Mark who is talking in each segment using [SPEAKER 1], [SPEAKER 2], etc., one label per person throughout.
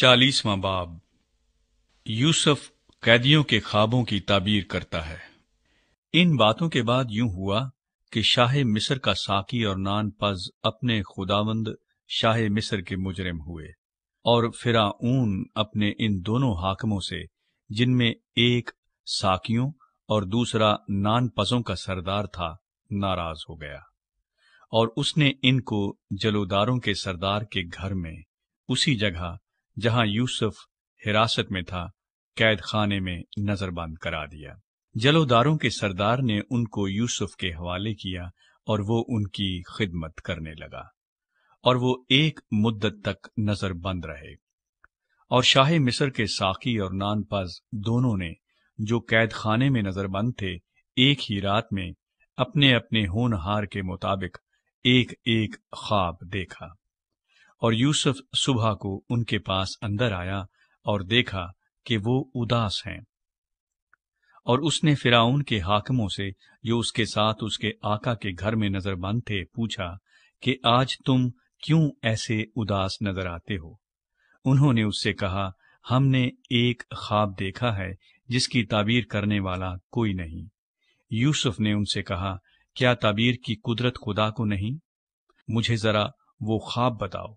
[SPEAKER 1] 40واں باب یوسف قیدیوں کے خوابوں کی تعبیر کرتا ہے۔ ان باتوں کے بعد یوں ہوا کہ شاہ مصر کا ساقی اور نان پز اپنے خداوند شاہ مصر کے مجرم ہوئے، اور فرعون اپنے ان دونوں حاکموں سے، جن میں ایک ساقیوں اور دوسرا نان پزوں کا سردار تھا، ناراض ہو گیا، اور اس نے ان کو جلوداروں کے سردار کے گھر میں، اسی جگہ جہاں یوسف حراست میں تھا، قید خانے میں نظر بند کرا دیا۔ جلوداروں کے سردار نے ان کو یوسف کے حوالے کیا، اور وہ ان کی خدمت کرنے لگا، اور وہ ایک مدت تک نظر بند رہے۔ اور شاہ مصر کے ساقی اور نان پز دونوں نے، جو قید خانے میں نظر بند تھے، ایک ہی رات میں اپنے اپنے ہونہار کے مطابق ایک ایک خواب دیکھا۔ اور یوسف صبح کو ان کے پاس اندر آیا اور دیکھا کہ وہ اداس ہیں۔ اور اس نے فرعون کے حاکموں سے، جو اس کے ساتھ اس کے آقا کے گھر میں نظر بند تھے، پوچھا کہ آج تم کیوں ایسے اداس نظر آتے ہو؟ انہوں نے اس سے کہا، ہم نے ایک خواب دیکھا ہے جس کی تعبیر کرنے والا کوئی نہیں۔ یوسف نے ان سے کہا، کیا تعبیر کی قدرت خدا کو نہیں؟ مجھے ذرا وہ خواب بتاؤ۔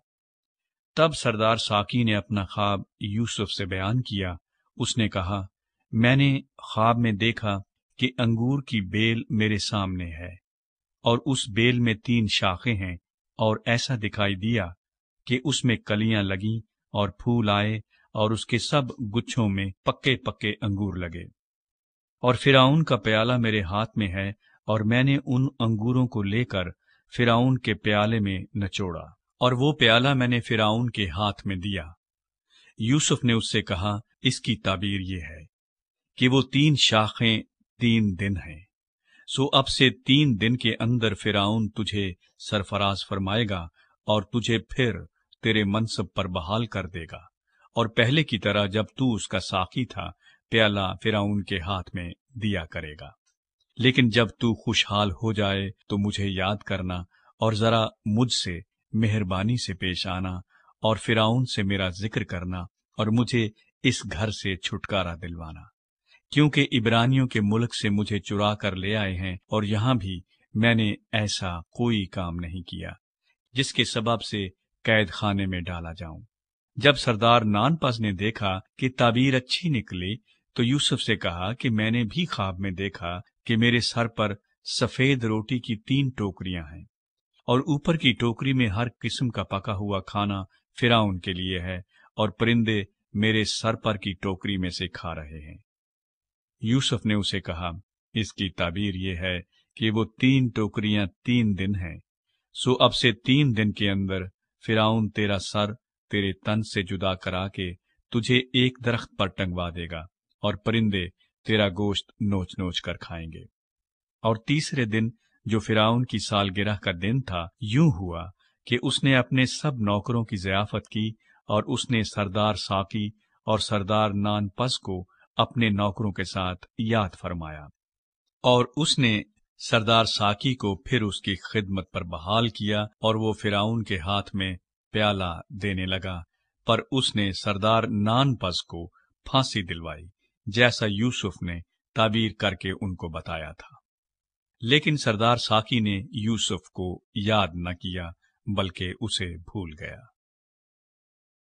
[SPEAKER 1] تب سردار ساقی نے اپنا خواب یوسف سے بیان کیا۔ اس نے کہا، میں نے خواب میں دیکھا کہ انگور کی بیل میرے سامنے ہے، اور اس بیل میں 3 شاخیں ہیں، اور ایسا دکھائی دیا کہ اس میں کلیاں لگیں اور پھول آئے، اور اس کے سب گچھوں میں پکے پکے انگور لگے۔ اور فرعون کا پیالہ میرے ہاتھ میں ہے، اور میں نے ان انگوروں کو لے کر فرعون کے پیالے میں نچوڑا، اور وہ پیالہ میں نے فرعون کے ہاتھ میں دیا۔ یوسف نے اس سے کہا، اس کی تعبیر یہ ہے کہ وہ 3 شاخیں 3 دن ہیں، سو اب سے 3 دن کے اندر فرعون تجھے سرفراز فرمائے گا، اور تجھے پھر تیرے منصب پر بحال کر دے گا، اور پہلے کی طرح جب تو اس کا ساقی تھا، پیالہ فرعون کے ہاتھ میں دیا کرے گا۔ لیکن جب تو خوشحال ہو جائے تو مجھے یاد کرنا، اور ذرا مجھ سے مہربانی سے پیش آنا، اور فرعون سے میرا ذکر کرنا، اور مجھے اس گھر سے چھٹکارا دلوانا، کیونکہ عبرانیوں کے ملک سے مجھے چرا کر لے آئے ہیں، اور یہاں بھی میں نے ایسا کوئی کام نہیں کیا جس کے سبب سے قید خانے میں ڈالا جاؤں۔ جب سردار نان پز نے دیکھا کہ تعبیر اچھی نکلی، تو یوسف سے کہا کہ میں نے بھی خواب میں دیکھا کہ میرے سر پر سفید روٹی کی 3 ٹوکریاں ہیں، اور اوپر کی ٹوکری میں ہر قسم کا پکا ہوا کھانا فرعون کے لیے ہے، اور پرندے میرے سر پر کی ٹوکری میں سے کھا رہے ہیں۔ یوسف نے اسے کہا، اس کی تعبیر یہ ہے کہ وہ 3 ٹوکریاں 3 دن ہیں، سو اب سے 3 دن کے اندر فرعون تیرا سر تیرے تن سے جدا کرا کے تجھے ایک درخت پر ٹنگوا دے گا، اور پرندے تیرا گوشت نوچ نوچ کر کھائیں گے۔ اور تیسرے دن، جو فرعون کی سالگرہ کا دن تھا، یوں ہوا کہ اس نے اپنے سب نوکروں کی ضیافت کی، اور اس نے سردار ساقی اور سردار نان پز کو اپنے نوکروں کے ساتھ یاد فرمایا، اور اس نے سردار ساقی کو پھر اس کی خدمت پر بحال کیا، اور وہ فرعون کے ہاتھ میں پیالہ دینے لگا، پر اس نے سردار نان پز کو پھانسی دلوائی، جیسا یوسف نے تعبیر کر کے ان کو بتایا تھا۔ لیکن سردار ساقی نے یوسف کو یاد نہ کیا، بلکہ اسے بھول گیا۔